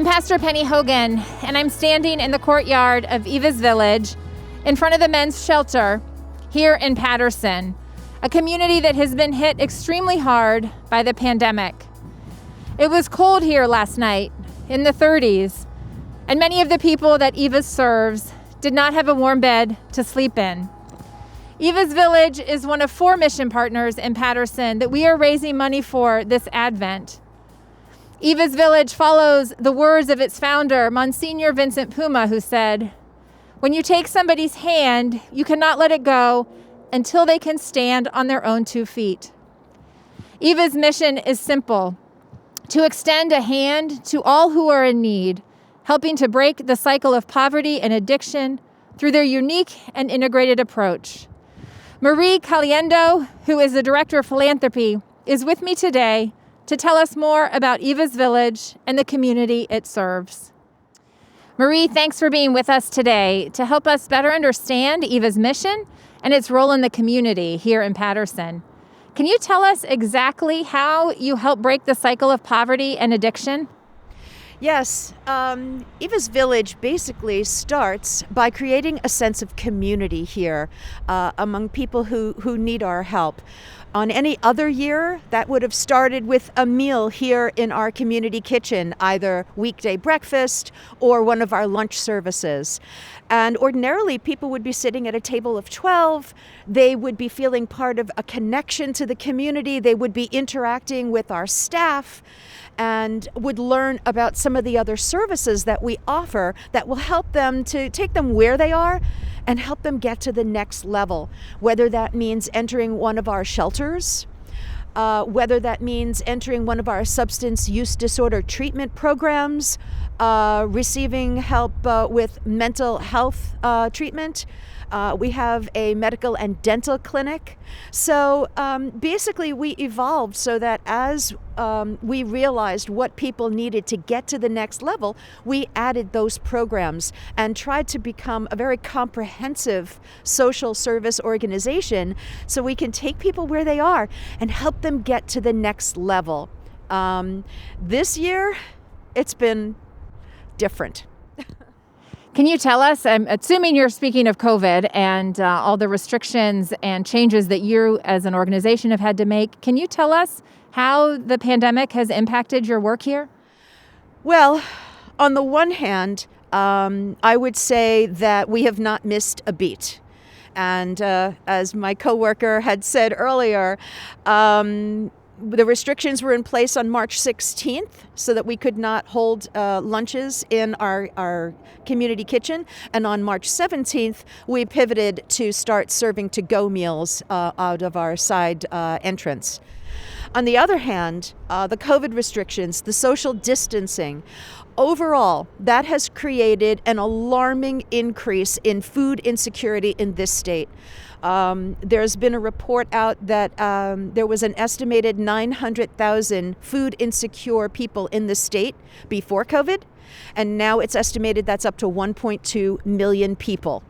I'm Pastor Penny Hogan, and I'm standing in the courtyard of Eva's Village in front of the men's shelter here in Paterson, a community that has been hit extremely hard by the pandemic. It was cold here last night in the 30s, and many of the people that Eva serves did not have a warm bed to sleep in. Eva's Village is one of 4 mission partners in Paterson that we are raising money for this Advent. Eva's Village follows the words of its founder, Monsignor Vincent Puma, who said, "When you take somebody's hand, you cannot let it go until they can stand on their own 2 feet." Eva's mission is simple: to extend a hand to all who are in need, helping to break the cycle of poverty and addiction through their unique and integrated approach. Marie Caliendo, who is the Director of Philanthropy, is with me today to tell us more about Eva's Village and the community it serves. Marie, thanks for being with us today to help us better understand Eva's mission and its role in the community here in Paterson. Can you tell us exactly how you help break the cycle of poverty and addiction? Yes, Eva's Village basically starts by creating a sense of community here among people who need our help. On any other year, that would have started with a meal here in our community kitchen, either weekday breakfast or one of our lunch services. And ordinarily, people would be sitting at a table of 12. They would be feeling part of a connection to the community. They would be interacting with our staff and would learn about some of the other services that we offer that will help them to take them where they are and help them get to the next level, whether that means entering one of our shelters, whether that means entering one of our substance use disorder treatment programs, receiving help with mental health treatment. We have a medical and dental clinic. So basically we evolved so that as we realized what people needed to get to the next level, we added those programs and tried to become a very comprehensive social service organization so we can take people where they are and help them get to the next level. This year, it's been different. Can you tell us, I'm assuming you're speaking of COVID and all the restrictions and changes that you as an organization have had to make. Can you tell us how the pandemic has impacted your work here? Well, on the one hand, I would say that we have not missed a beat. And as my coworker had said earlier, the restrictions were in place on March 16th so that we could not hold lunches in our community kitchen. And on March 17th, we pivoted to start serving to-go meals out of our side entrance. On the other hand, the COVID restrictions, the social distancing, overall, that has created an alarming increase in food insecurity in this state. There's been a report out that there was an estimated 900,000 food insecure people in the state before COVID, and now it's estimated that's up to 1.2 million people.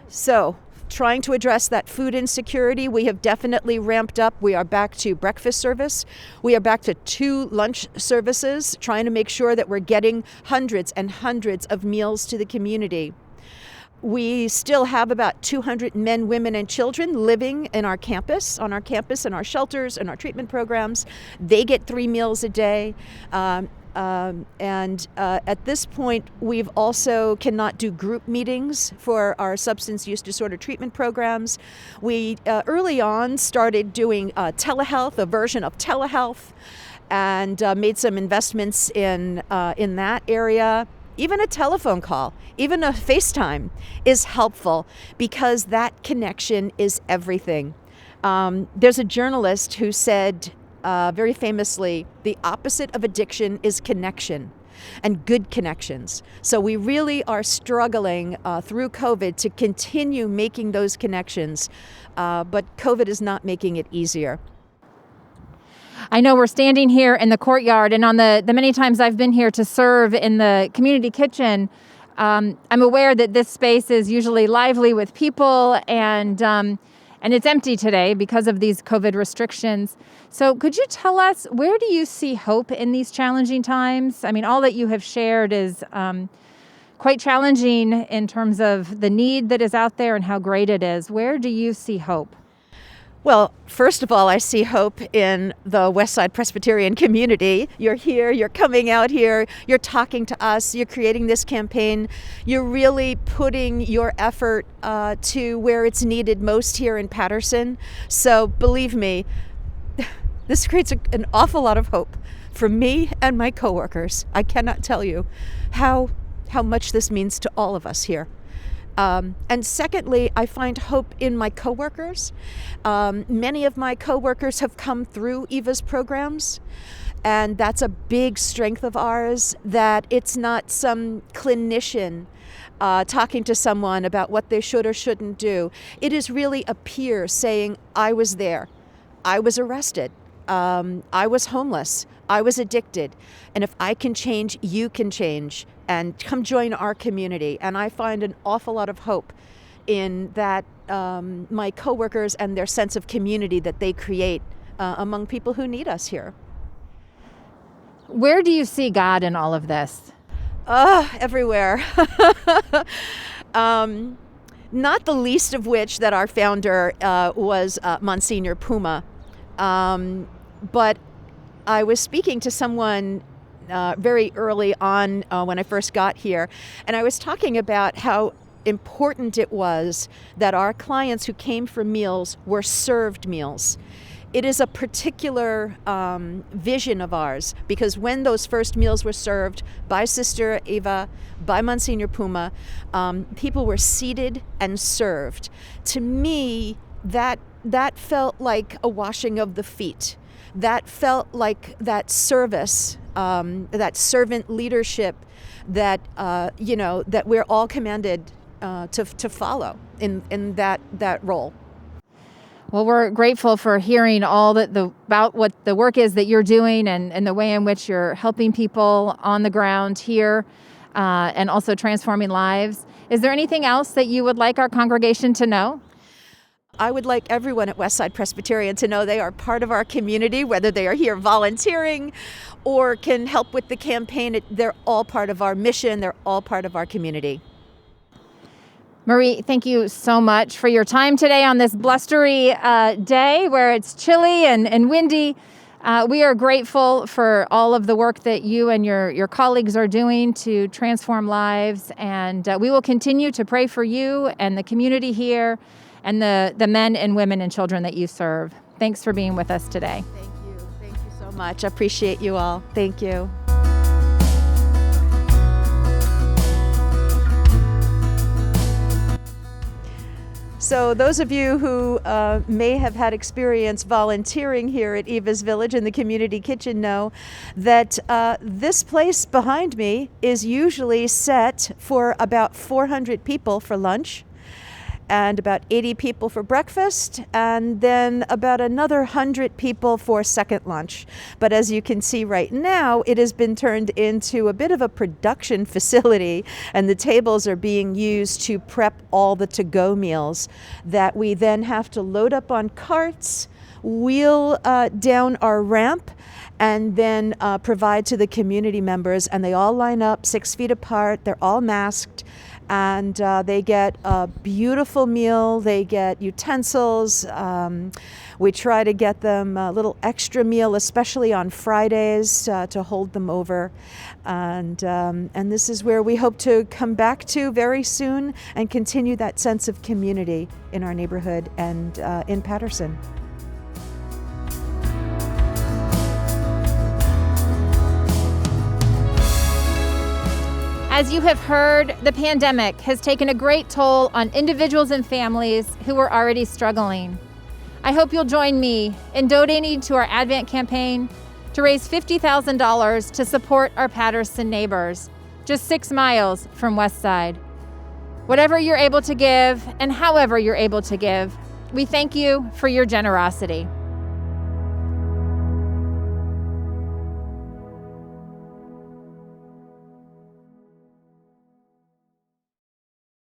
So, trying to address that food insecurity, we have definitely ramped up. We are back to breakfast service. We are back to 2 lunch services, trying to make sure that we're getting hundreds and hundreds of meals to the community. We still have about 200 men, women, and children living in our campus, in our shelters, in our treatment programs. They get 3 meals a day. And at this point, we've also cannot do group meetings for our substance use disorder treatment programs. We early on started doing telehealth, a version of telehealth, and made some investments in that area. Even a telephone call, even a FaceTime is helpful because that connection is everything. There's a journalist who said very famously, the opposite of addiction is connection and good connections. So we really are struggling through COVID to continue making those connections, but COVID is not making it easier. I know we're standing here in the courtyard, and on the many times I've been here to serve in the community kitchen, I'm aware that this space is usually lively with people, and and it's empty today because of these COVID restrictions. So could you tell us, where do you see hope in these challenging times? I mean, all that you have shared is quite challenging in terms of the need that is out there and how great it is. Where do you see hope? Well, first of all, I see hope in the Westside Presbyterian community. You're here, you're coming out here, you're talking to us, you're creating this campaign. You're really putting your effort to where it's needed most here in Paterson. So believe me, this creates an awful lot of hope for me and my coworkers. I cannot tell you how much this means to all of us here. And secondly, I find hope in my coworkers. Many of my coworkers have come through EVA's programs, and that's a big strength of ours, that it's not some clinician talking to someone about what they should or shouldn't do. It is really a peer saying, I was there, I was arrested, I was homeless, I was addicted, and if I can change, you can change, and come join our community. And I find an awful lot of hope in that, my coworkers and their sense of community that they create among people who need us here. Where do you see God in all of this? Everywhere. Not the least of which that our founder was Monsignor Puma. But I was speaking to someone very early on when I first got here, and I was talking about how important it was that our clients who came for meals were served meals. It is a particular vision of ours, because when those first meals were served by Sister Eva, by Monsignor Puma, people were seated and served. To me, that felt like a washing of the feet. That felt like that service, that servant leadership that that we're all commanded to follow in that role. Well, we're grateful for hearing all about what the work is that you're doing and the way in which you're helping people on the ground here and also transforming lives. Is there anything else that you would like our congregation to know? I would like everyone at Westside Presbyterian to know they are part of our community, whether they are here volunteering or can help with the campaign. They're all part of our mission. They're all part of our community. Marie, thank you so much for your time today on this blustery day where it's chilly and windy. We are grateful for all of the work that you and your colleagues are doing to transform lives, and we will continue to pray for you and the community here and the men and women and children that you serve. Thanks for being with us today. Thank you so much. I appreciate you all. Thank you. So those of you who may have had experience volunteering here at Eva's Village in the community kitchen know that this place behind me is usually set for about 400 people for lunch, and about 80 people for breakfast, and then about another 100 people for second lunch. But as you can see right now, it has been turned into a bit of a production facility, and the tables are being used to prep all the to-go meals that we then have to load up on carts, wheel down our ramp, and then provide to the community members. And they all line up 6 feet apart, they're all masked, and they get a beautiful meal. They get utensils. We try to get them a little extra meal, especially on Fridays, to hold them over. And this is where we hope to come back to very soon and continue that sense of community in our neighborhood and in Paterson. As you have heard, the pandemic has taken a great toll on individuals and families who were already struggling. I hope you'll join me in donating to our Advent campaign to raise $50,000 to support our Paterson neighbors, just 6 miles from Westside. Whatever you're able to give and however you're able to give, we thank you for your generosity.